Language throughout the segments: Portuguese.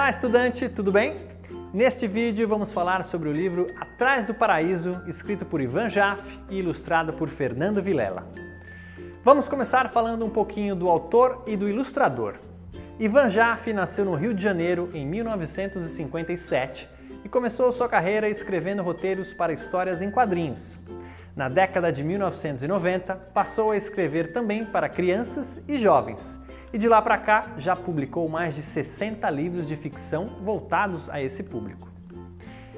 Olá, estudante, tudo bem? Neste vídeo vamos falar sobre o livro Atrás do Paraíso, escrito por Ivan Jaffe e ilustrado por Fernando Vilela. Vamos começar falando um pouquinho do autor e do ilustrador. Ivan Jaffe nasceu no Rio de Janeiro em 1957 e começou sua carreira escrevendo roteiros para histórias em quadrinhos. Na década de 1990, passou a escrever também para crianças e jovens, e de lá para cá já publicou mais de 60 livros de ficção voltados a esse público.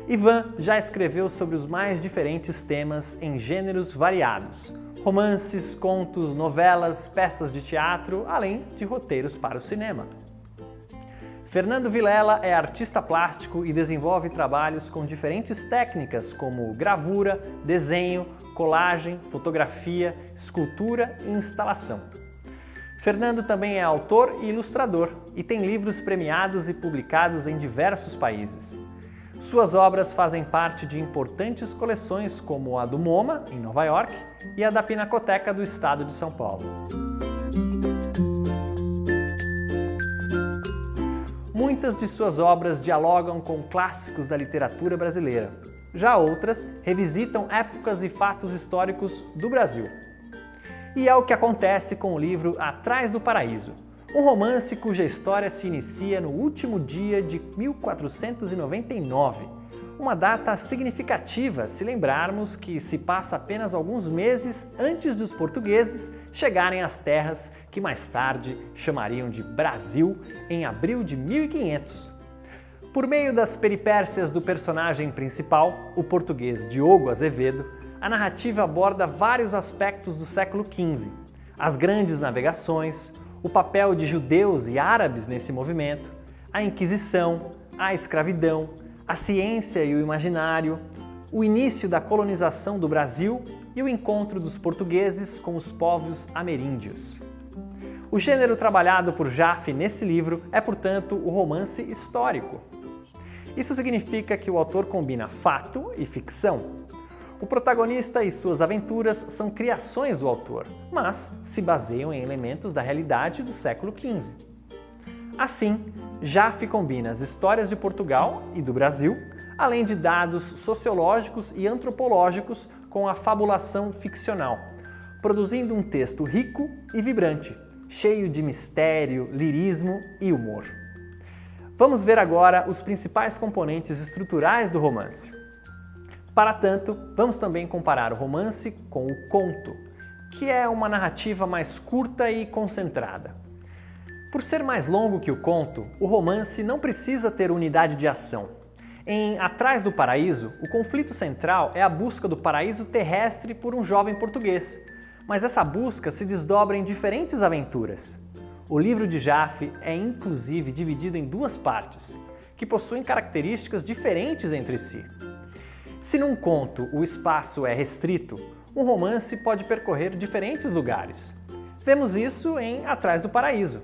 Ivan já escreveu sobre os mais diferentes temas em gêneros variados: romances, contos, novelas, peças de teatro, além de roteiros para o cinema. Fernando Vilela é artista plástico e desenvolve trabalhos com diferentes técnicas como gravura, desenho, colagem, fotografia, escultura e instalação. Fernando também é autor e ilustrador e tem livros premiados e publicados em diversos países. Suas obras fazem parte de importantes coleções como a do MoMA, em Nova York, e a da Pinacoteca do Estado de São Paulo. Muitas de suas obras dialogam com clássicos da literatura brasileira. Já outras revisitam épocas e fatos históricos do Brasil. E é o que acontece com o livro Atrás do Paraíso, um romance cuja história se inicia no último dia de 1499, uma data significativa se lembrarmos que se passa apenas alguns meses antes dos portugueses chegarem às terras que mais tarde chamariam de Brasil em abril de 1500. Por meio das peripécias do personagem principal, o português Diogo Azevedo, a narrativa aborda vários aspectos do século XV, as grandes navegações, o papel de judeus e árabes nesse movimento, a Inquisição, a escravidão, a ciência e o imaginário, o início da colonização do Brasil e o encontro dos portugueses com os povos ameríndios. O gênero trabalhado por Jaffe nesse livro é, portanto, o romance histórico. Isso significa que o autor combina fato e ficção. O protagonista e suas aventuras são criações do autor, mas se baseiam em elementos da realidade do século XV. Assim, Jaffe combina as histórias de Portugal e do Brasil, além de dados sociológicos e antropológicos com a fabulação ficcional, produzindo um texto rico e vibrante, cheio de mistério, lirismo e humor. Vamos ver agora os principais componentes estruturais do romance. Para tanto, vamos também comparar o romance com o conto, que é uma narrativa mais curta e concentrada. Por ser mais longo que o conto, o romance não precisa ter unidade de ação. Em Atrás do Paraíso, o conflito central é a busca do paraíso terrestre por um jovem português, mas essa busca se desdobra em diferentes aventuras. O livro de Jaffe é inclusive dividido em duas partes, que possuem características diferentes entre si. Se num conto o espaço é restrito, um romance pode percorrer diferentes lugares. Vemos isso em Atrás do Paraíso.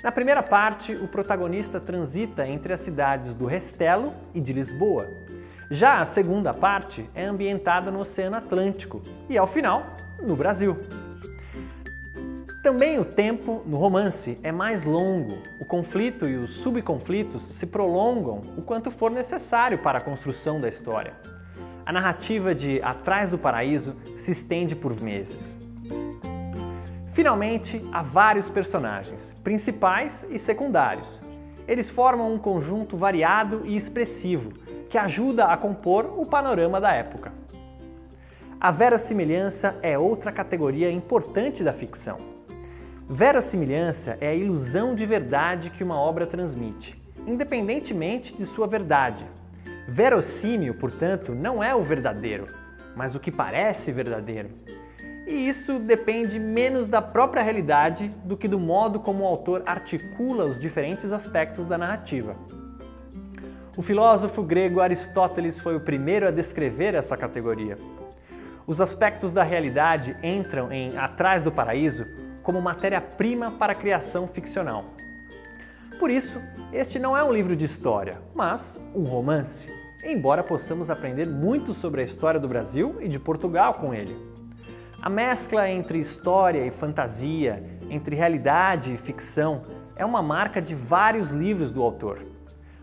Na primeira parte, o protagonista transita entre as cidades do Restelo e de Lisboa. Já a segunda parte é ambientada no Oceano Atlântico e, ao final, no Brasil. Também o tempo no romance é mais longo. O conflito e os subconflitos se prolongam o quanto for necessário para a construção da história. A narrativa de Atrás do Paraíso se estende por meses. Finalmente, há vários personagens, principais e secundários. Eles formam um conjunto variado e expressivo, que ajuda a compor o panorama da época. A verossimilhança é outra categoria importante da ficção. Verossimilhança é a ilusão de verdade que uma obra transmite, independentemente de sua verdade. Verossímil, portanto, não é o verdadeiro, mas o que parece verdadeiro. E isso depende menos da própria realidade do que do modo como o autor articula os diferentes aspectos da narrativa. O filósofo grego Aristóteles foi o primeiro a descrever essa categoria. Os aspectos da realidade entram em Atrás do Paraíso como matéria-prima para a criação ficcional. Por isso, este não é um livro de história, mas um romance, embora possamos aprender muito sobre a história do Brasil e de Portugal com ele. A mescla entre história e fantasia, entre realidade e ficção, é uma marca de vários livros do autor.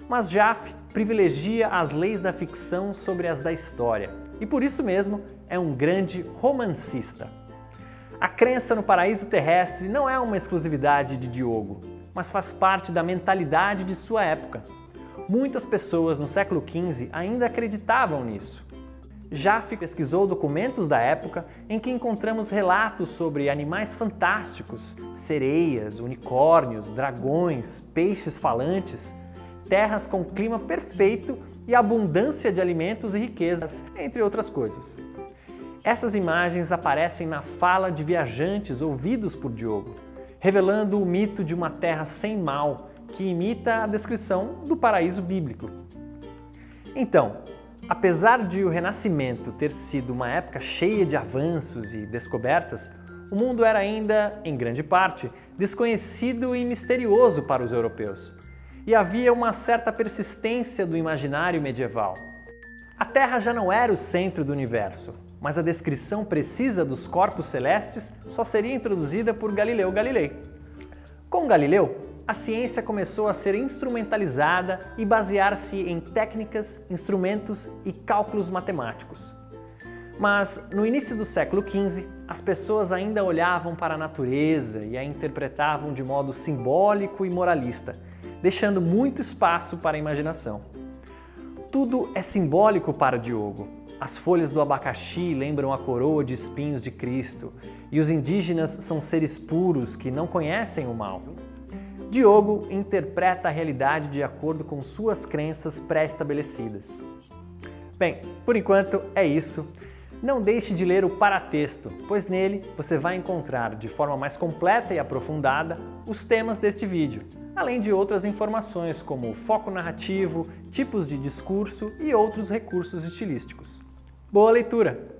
Mas Jaffe privilegia as leis da ficção sobre as da história e por isso mesmo é um grande romancista. A crença no paraíso terrestre não é uma exclusividade de Diogo, mas faz parte da mentalidade de sua época. Muitas pessoas no século XV ainda acreditavam nisso. Jaffe pesquisou documentos da época em que encontramos relatos sobre animais fantásticos, sereias, unicórnios, dragões, peixes falantes, terras com clima perfeito e abundância de alimentos e riquezas, entre outras coisas. Essas imagens aparecem na fala de viajantes ouvidos por Diogo, revelando o mito de uma terra sem mal, que imita a descrição do paraíso bíblico. Então, apesar de o Renascimento ter sido uma época cheia de avanços e descobertas, o mundo era ainda, em grande parte, desconhecido e misterioso para os europeus. E havia uma certa persistência do imaginário medieval. A Terra já não era o centro do universo, mas a descrição precisa dos corpos celestes só seria introduzida por Galileu Galilei. Com Galileu, a ciência começou a ser instrumentalizada e basear-se em técnicas, instrumentos e cálculos matemáticos. Mas, no início do século XV, as pessoas ainda olhavam para a natureza e a interpretavam de modo simbólico e moralista, deixando muito espaço para a imaginação. Tudo é simbólico para Diogo. As folhas do abacaxi lembram a coroa de espinhos de Cristo, e os indígenas são seres puros que não conhecem o mal. Diogo interpreta a realidade de acordo com suas crenças pré-estabelecidas. Bem, por enquanto é isso. Não deixe de ler o paratexto, pois nele você vai encontrar de forma mais completa e aprofundada os temas deste vídeo, além de outras informações como foco narrativo, tipos de discurso e outros recursos estilísticos. Boa leitura!